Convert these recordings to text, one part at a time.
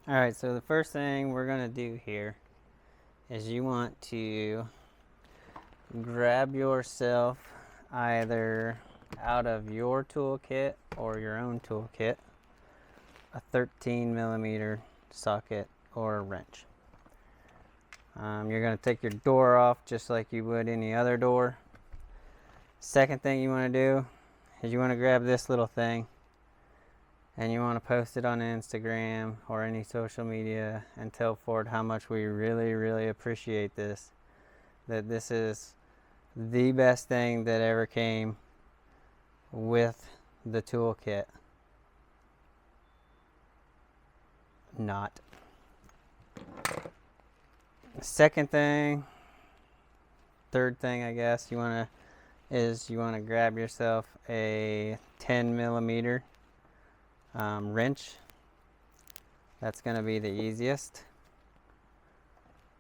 Alright, so the first thing we're going to do here is you want to grab yourself either out of your toolkit or your own toolkit a 13mm socket or a wrench. You're going to take your door off just like you would any other door. Second thing you want to do is you want to grab this little thing and you want to post it on Instagram or any social media and tell Ford how much we really appreciate this. That this is the best thing that ever came with the toolkit. Not. Second thing, third thing I guess you want to grab yourself a 10mm wrench. That's going to be the easiest.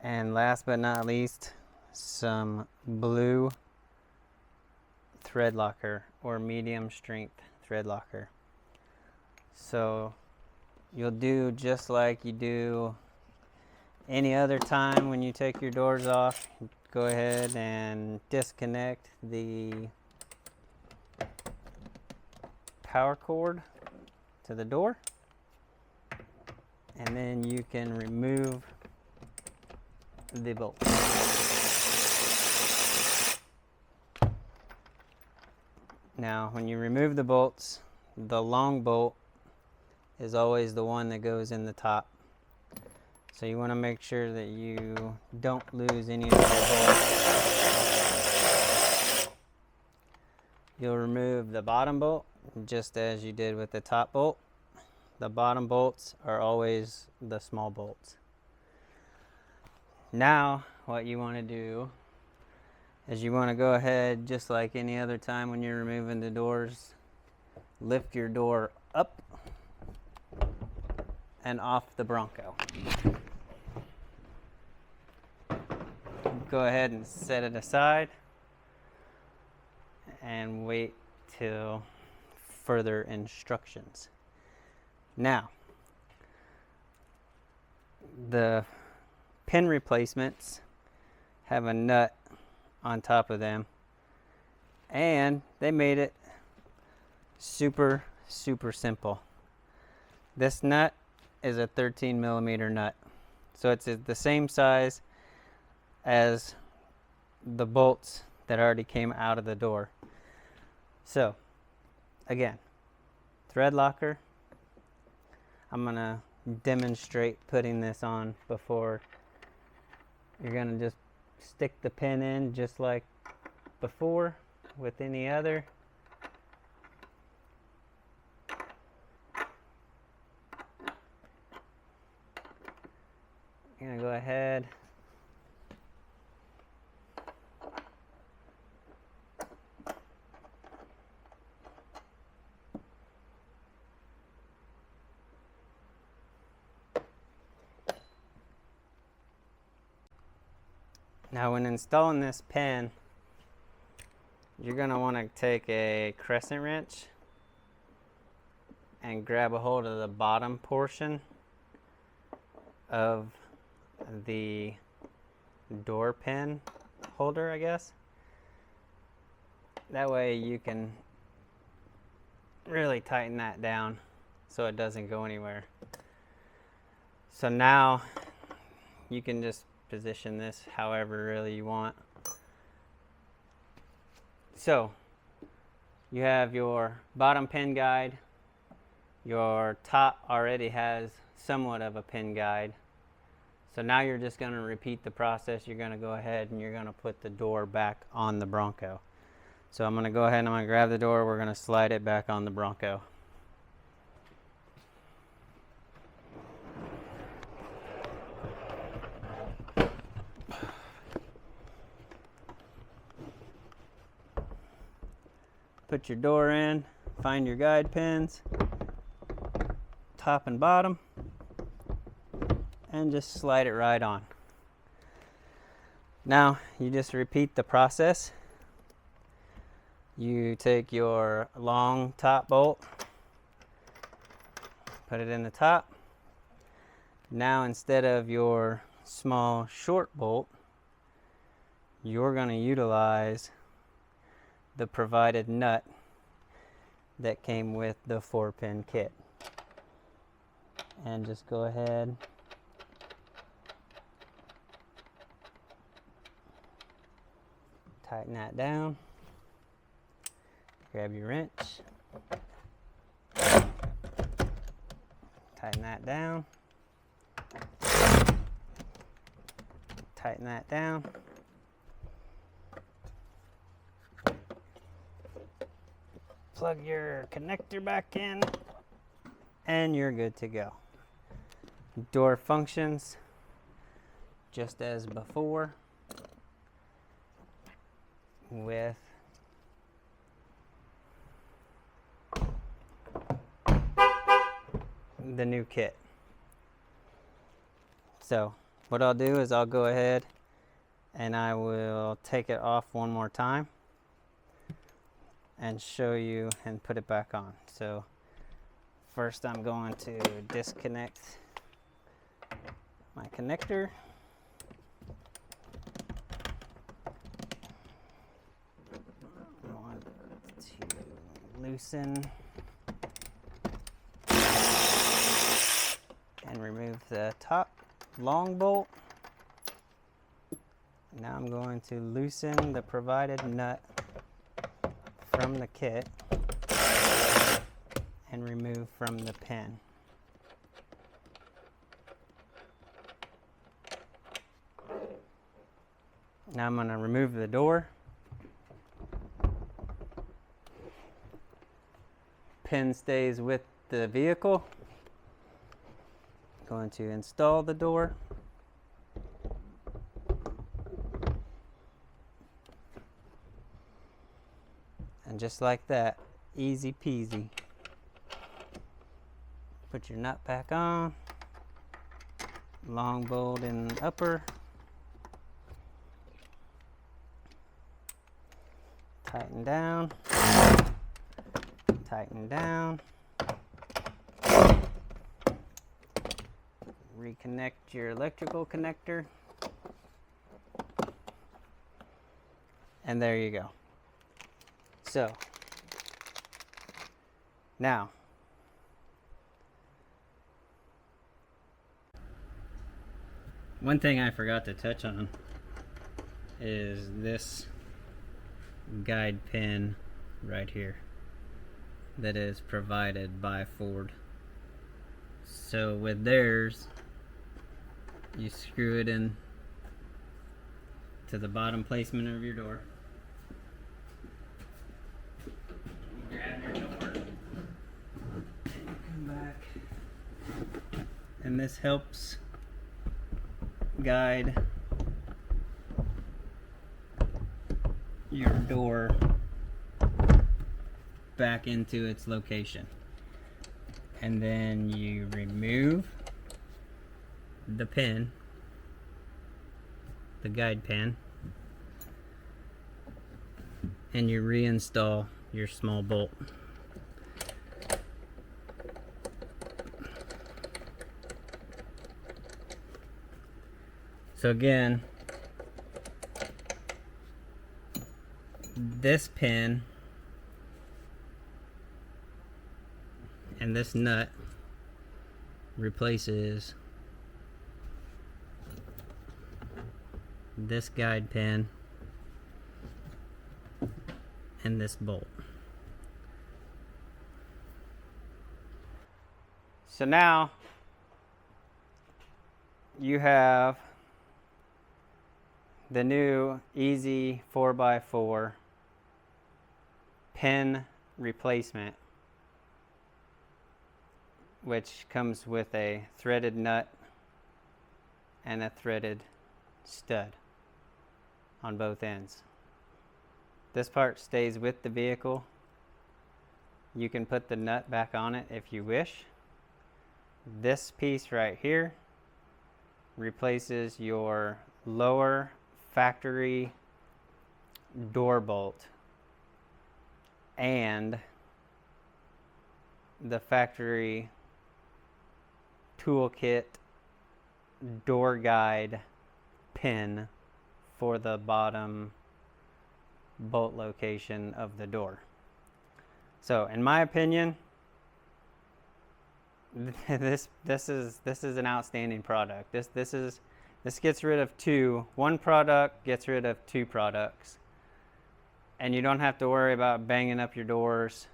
And last but not least, some blue thread locker or medium strength thread locker. So you'll do just like you do any other time when you take your doors off. Go ahead and disconnect the power cord to the door, and then you can remove the bolt. Now when you remove the bolts, the long bolt is always the one that goes in the top. So you want to make sure that you don't lose any of your bolts. You'll remove the bottom bolt just as you did with the top bolt. The bottom bolts are always the small bolts. Now what you want to do is you want to go ahead, just like any other time when you're removing the doors, lift your door up and off the Bronco. Go ahead and set it aside and wait till further instructions. Now, the pin replacements have a nut on top of them, and they made it super simple. This nut is a 13mm nut, so it's the same size as the bolts that already came out of the door. So again, thread locker. I'm gonna demonstrate putting this on before. You're gonna just stick the pin in just like before with any other. You're gonna go ahead now. When installing this pin, you're going to want to take a crescent wrench and grab a hold of the bottom portion of the door pin holder, I guess. That way you can really tighten that down so it doesn't go anywhere. So now you can just position this however really you want. So you have your bottom pin guide. Your top already has somewhat of a pin guide. So now you're just going to repeat the process. You're going to go ahead and you're going to put the door back on the Bronco. So I'm going to go ahead and I'm going to grab the door. We're going to slide it back on the Bronco. Put your door in, find your guide pins, top and bottom, and just slide it right on. Now you just repeat the process. You take your long top bolt, put it in the top, Now instead of your small short bolt, you're going to utilize the provided nut that came with the 4-pin kit. And just go ahead tighten that down. Grab your wrench. Tighten that down. Tighten that down. Plug your connector back in and you're good to go. Door functions just as before with the new kit. So what I'll do is I'll go ahead and I will take it off one more time and show you and put it back on. So first I'm going to disconnect my connector. I want to loosen and remove the top long bolt. Now I'm going to loosen the provided nut from the kit and remove from the pin. Now I'm going to remove the door. Pin stays with the vehicle. Going to install the door. And just like that, easy peasy. Put your nut back on. Long bolt in upper. Tighten down. Tighten down. Reconnect your electrical connector. And there you go. So, now, one thing I forgot to touch on is this guide pin right here that is provided by Ford. So with theirs, you screw it in to the bottom placement of your door. Grab your door and come back. And this helps guide your door back into its location. And then you remove the pin, the guide pin, and you reinstall your small bolt. So again, this pin and this nut replaces this guide pin and this bolt. So now you have the new EZ4x4 pin replacement, which comes with a threaded nut and a threaded stud on both ends. This part stays with the vehicle. You can put the nut back on it if you wish. This piece right here replaces your lower factory door bolt and the factory toolkit door guide pin for the bottom bolt location of the door. So in my opinion, this is an outstanding product. This gets rid of one product gets rid of two products, and you don't have to worry about banging up your doors.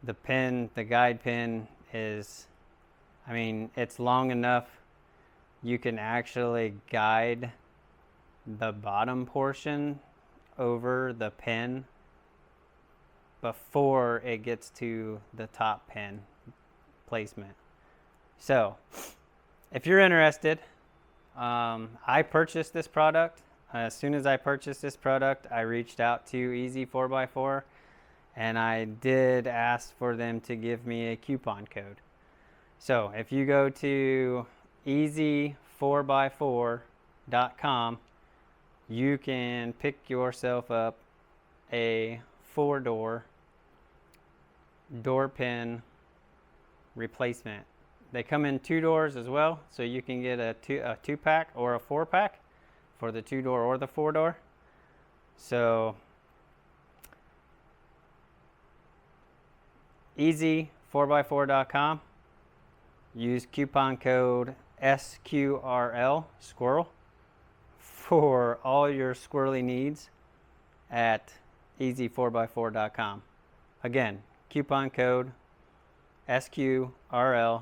The pin, the guide pin is, I mean, it's long enough you can actually guide the bottom portion over the pin before it gets to the top pin placement. So if you're interested, I purchased this product. As soon as I purchased this product, I reached out to EZ4x4 and I did ask for them to give me a coupon code. So if you go to EZ4x4.com, you can pick yourself up a 4-door door pin replacement. They come in 2 doors as well, so you can get a 2-pack or a 4-pack for the 2-door or the 4-door. So EZ4x4.com. Use coupon code SQRL, squirrel, for all your squirrely needs at EZ4x4.com. Again, coupon code SQRL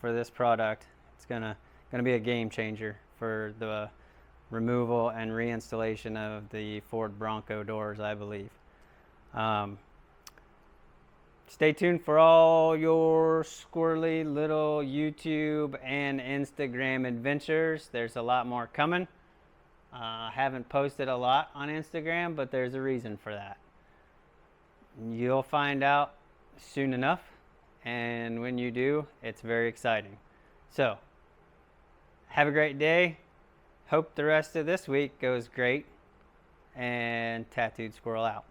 for this product. It's gonna be a game changer for the removal and reinstallation of the Ford Bronco doors, I believe. Stay tuned for all your squirrely little YouTube and Instagram adventures. There's a lot more coming. I haven't posted a lot on Instagram, but there's a reason for that. You'll find out soon enough, and when you do, it's very exciting. So, have a great day. Hope the rest of this week goes great, and Tattooed Squirrel out.